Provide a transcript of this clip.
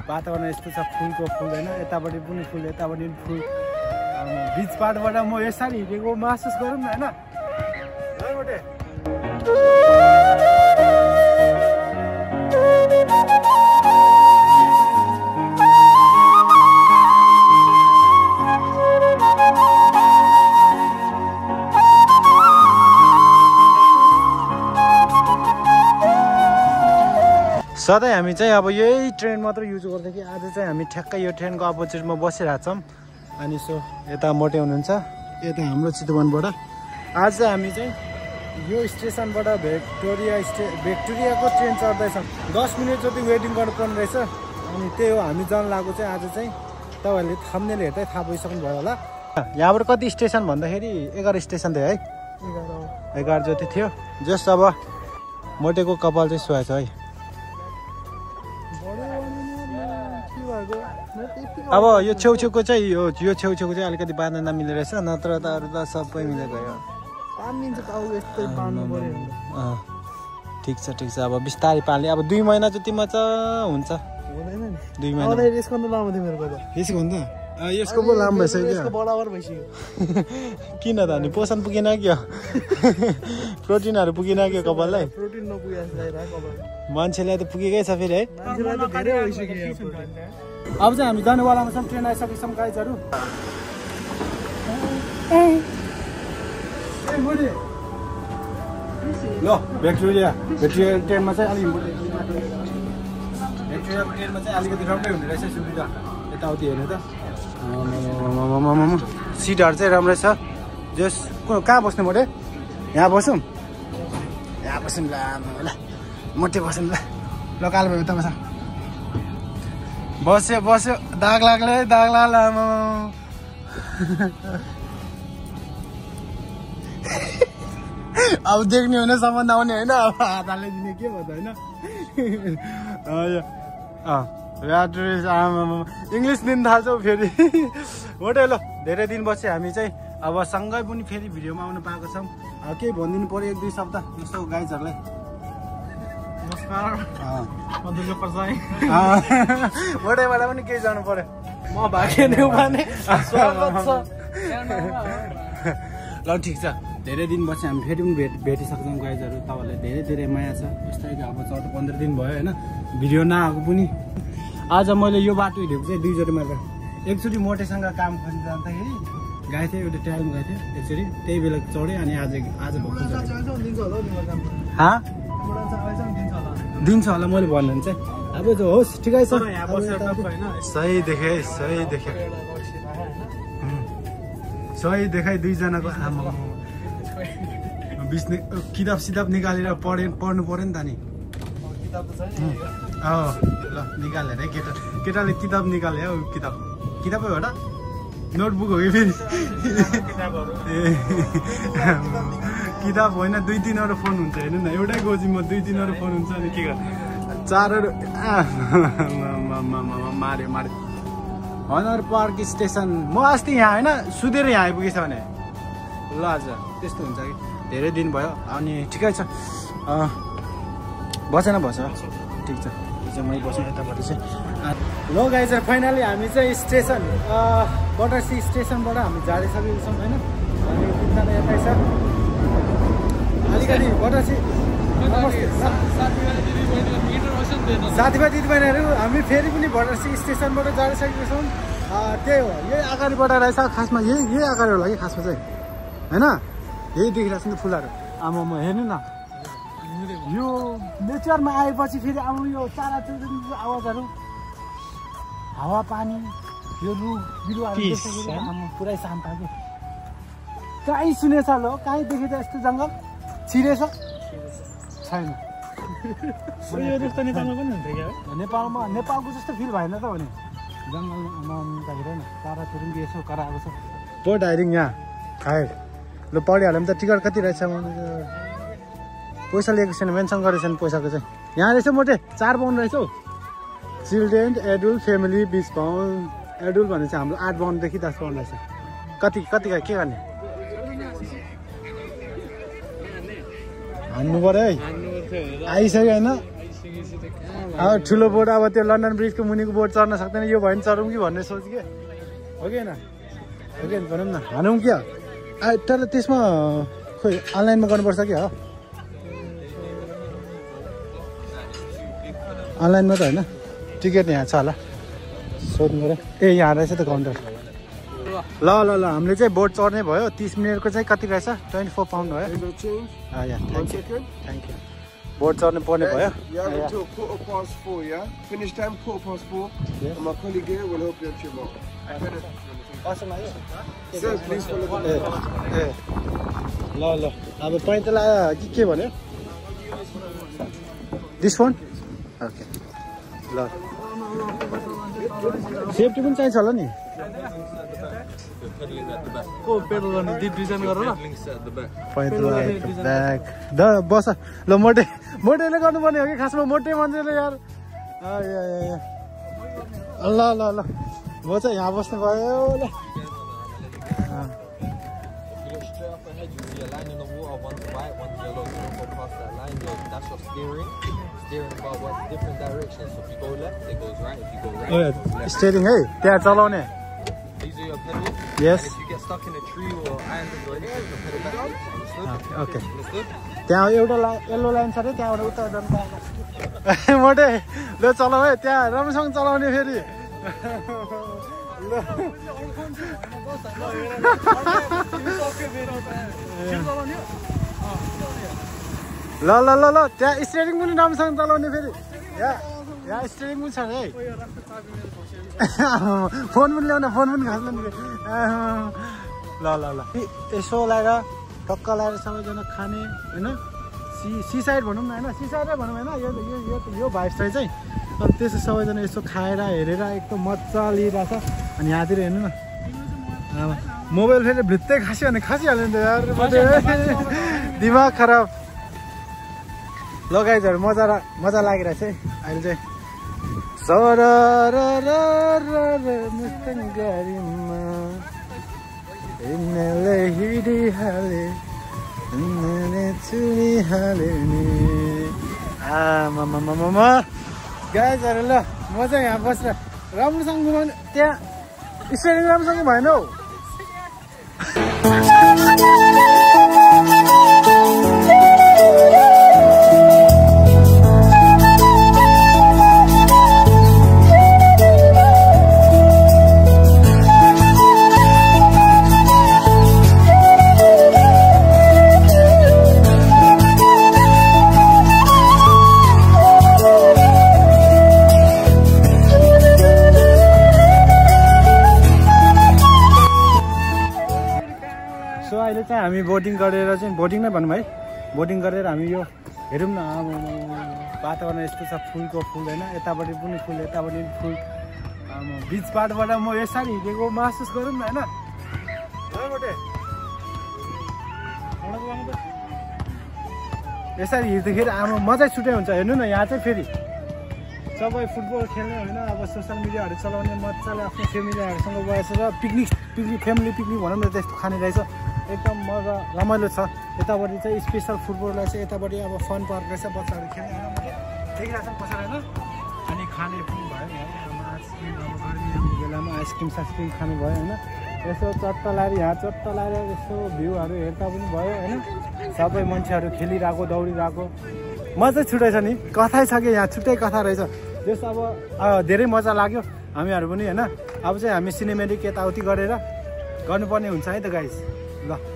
वातावरण यस्तो छ फुलको फुल होइन यतापट्टि पनि फुल यतापट्टि पनि फुल बिचपाटबाट म यसरी हिँडेको महसुस गरौँ न होइन सधैँ हामी चाहिँ अब यही ट्रेन मात्र युज गर्थ्यो कि आज चाहिँ हामी ठ्याक्कै यो ट्रेनको अपोजिटमा बसिरहेको छौँ अनि सो यता मोटे हुनुहुन्छ यता हाम्रो चितवनबाट आज चाहिँ हामी चाहिँ यो स्टेसनबाट भिक्टोरियाको ट्रेन चढ्दैछौँ 10 मिनट जति वेटिङ गर्नुपर्ने रहेछ अनि त्यही हो हामी जान लागेको चाहिँ आज चाहिँ तपाईँहरूले थम्बनेल हेर्दै थाहा पाइसक्नु भयो होला यहाँबाट कति स्टेसन भन्दाखेरि 11 स्टेसन थियो है 11 जति थियो जस्ट अब मोटेको कपाल चाहिँ सुहाएछ है अब यो छेउछेउको चाहिँ यो छेउछेउको चाहिँ अलिकति बाँध्न नमिल्ने रहेछ नत्र त अरू त सबै मिलेर गयो ठिक छ अब बिस्तारै पाल्ने अब 2 महिना जतिमा त हुन्छ 2 महिना यसको पो लामो भइसक्यो किन त अनि पोषण पुगेन कि प्रोटिनहरू पुगेन कि कपाललाई मान्छेलाई त पुगेकै छ फेरि है अब चाहिँ हामी जानेवालामा छौँ ट्रेन आइसकेको छौँ गाइजहरू ल भिक्टोरिया ट्रेनमा चाहिँ अलिकति राम्रै हुने रहेछ सुविधा यताउति हेर्नु त सिटहरू चाहिँ राम्रै छ जस कहाँ बस्ने मोटे यहाँ बसौँ ल मोटे बसौँ ल कालो भयो उता बस्यो दाग लाग्ला लामो अब देख्ने होइन सम्बन्ध आउने होइन अब हातले दिने के भयो त होइन इङ्ग्लिस दिन थाल्छौ फेरि मोटे ल धेरै दिन पछि हामी चाहिँ अब सँगै पनि फेरि भिडियोमा आउनु पाएको छौँ केही भनिदिनु पऱ्यो 1-2 शब्द जस्तो गाइजहरूलाई नमस्कार मोटेबाट पनि केही जानु पर्यो म भाग्य देउमाने स्वागत छ ल ठिक छ धेरै दिन पछि हामी फेरि पनि भेटिसक्छौँ गाइजहरू तपाईँहरूलाई धेरै माया छ यस्तै अब 14-15 दिन भयो होइन भिडियो नआएको पनि आज मैले यो बाटो हिँडेको चाहिँ 2 चोटि मात्र एकचोटि मोटेसँग काम गर्न जाँदाखेरि गएको थिएँ एउटा ट्रायलमा गएको थिएँ एकचोटि त्यही बेला चढेँ अनि आज भक्कु दिन्छ होला मैले भन्नु भने चाहिँ अब त होस् ठिकै छ सही देखाइ 2 जनाको आमा बिस्ने किताब निकालेर पढ्नु पर्यो नि त नि ल निकालेर है केटाले किताब निकाले हौ किताबै हो र नोटबुक हो कि फेरि किताब होइन 2-3 वटा फोन हुन्छ हेर्नु न एउटै गोजीमा 2-3 वटा फोन हुन्छ अनि के गर्नु 4 मार्यो हनर पार्क स्टेसन म अस्ति यहाँ होइन सुतेर यहाँ आइपुगेछ भने ल आज त्यस्तो हुन्छ कि धेरै दिन भयो अनि ठिकै छ बसेन ठिक छ मै बस्नु यतापट्टि चाहिँ ल गाइजहरू फाइनली हामी चाहिँ स्टेसन बटरसी स्टेसनबाट हामी झारिसकेको छौँ होइन अनि तिनजना यतै छ अलिकति बटरसी साथीभाइ दिदीबहिनीहरू हामी फेरि पनि बटरसी स्टेसनबाट झारिसकेको छौँ त्यही हो यही अगाडिबाट रहेछ खासमा यही अगाडि होला कि खासमा चाहिँ होइन यही देखिरहेको छ नि फुलहरू आमामा हेर्नु न यो नेचरमा आएपछि फेरि अब यो चराचुरुङ्गीको आवाजहरू हावापानी यो रुख बिरुवाहरू पुरै शान्त कि कहीँ सुनेछ ल कहीँ देखेछ यस्तो जङ्गल छिरेछ छैन नेपालको जस्तो फिल भएन त भने जङ्गलमा नहुँदाखेरि न चराचुरुङ्गी यसो कराएको छ बोट हाइरिङ यहाँ खाए ल पढिहाल्यो भने त टिकट कति रहेछ पैसा लिएको छैन मेन्सन गरेको छैन पैसाको चाहिँ यहाँ रहेछ मोटे 4 पाउन्ड रहेछ हौ children adult family 20 pound adult भने चाहिँ हाम्रो 8 पाउन्डदेखि 10 पाउन्ड रहेछ कति के गर्ने हान्नु पर्यो है आइसक्यो होइन अब ठुलो बोट अब त्यो लन्डन ब्रिजको मुनिको बोट चढ्न सक्दैन यो भयो भने चढौँ कि भन्ने सोच के हो कि होइन हो कि भनौँ न हानौँ क्या तर त्यसमा खोइ अनलाइनमा गर्नुपर्छ कि हो अनलाइनमा त होइन टिकट यहाँ छ होला सोध्नु पऱ्यो ए यहाँ रहेछ त काउन्टर ल ल ल हामीले चाहिँ बोट चढ्ने भयो 30 मिनटको चाहिँ कति रहेछ 24 पाउन्ड भयो थ्याङ्क यू बोट चढ्नु पर्ने भयो ल ल अब पैँतला के भन्यो दिस फोन ओके ल सेफ्टी पनि चाहिन्छ होला नि बस ल मोटेले गर्नुपर्ने हो कि खासमा मोटे मान्छेले यार ल ल ल म चाहिँ यहाँ बस्नु भयो ल स्टेरिङ है त्यहाँ चलाउने यस ओके त्यहाँ एउटा येल्लो लाइन छ अरे त्यहाँबाट उता जानु मोटे ल चलाऊ है त्यहाँ राम्रोसँग चलाउने फेरि ल ल ल ल त्यहाँ स्टेरिङ पनि राम्रोसँग चलाउने फेरि यहाँ स्टेरिङ पनि छ है फोन पनि ल्याउन फोन पनि खाँच्नु नि ल ल ल यसो लगाएर टक्क लगाएर सबैजना खाने होइन सी साइड भनौँ न होइन सी साइडै भनौँ होइन यो भाइब साइड चाहिँ अनि त्यसो सबैजना यसो खाएर हेरेर एकदम मजा लिइरहेछ अनि यहाँतिर हेर्नु न मोबाइल फेरि भित्तै खास्यो भने खासिहाल्यो नि त यार दिमाग खराब लगाइजहरू मजा लागिरहेछ है अहिले चाहिँ गाडीमा हिँडिहाले चुनिहाले नि आमा गाइजहरू ल म चाहिँ यहाँ बसेर राम्रोसँग घुमाउने त्यहाँ स्टेरिङ राम्रोसँग भएन हौ हामी बोटिङ गरेर चाहिँ बोटिङ नै भनौँ है बोटिङ गरेर हामी यो हेरौँ न अब वातावरण यस्तो छ फुलको फुल होइन यतापट्टि पनि फुल यतापट्टि पनि फुल बिच बाटोबाट म यसरी हिँडेको महसुस गरौँ न होइन यसरी हिँड्दाखेरि आमा मजै छुट्टै हुन्छ हेर्नु न यहाँ चाहिँ फेरि सबै फुटबल खेल्ने होइन अब सोसियल मिडियाहरू चलाउने मजाले आफ्नो फेमिलीहरूसँग बसेर पिकनिक फ्यामिली पिकनिक भनौँ न त्यस्तो खाने रहेछ एकदम मजा रमाइलो छ यतापट्टि चाहिँ स्पेसल फुटबल रहेछ यतापट्टि अब फन पार्क रहेछ बच्चाहरू खेल्ने होइन देखिरहेको छ पछाडि होइन अनि खाने पनि भयो आइसक्रिम अब गर्मीको बेलामा आइसक्रिम साइसक्रिम खानु भयो होइन यसो चट्ट लाएर यहाँ चट्ट लाएर यसो भ्यूहरू हेर्दा पनि भयो होइन सबै मान्छेहरू खेलिरहेको दौडिरहेको मजा छुट्टै छ नि कथै छ कि यहाँ छुट्टै कथा रहेछ त्यस अब धेरै मजा लाग्यो हामीहरू पनि होइन अब चाहिँ हामी सिनेमेटिक यताउति गरेर गर्नुपर्ने हुन्छ है त गाइस ल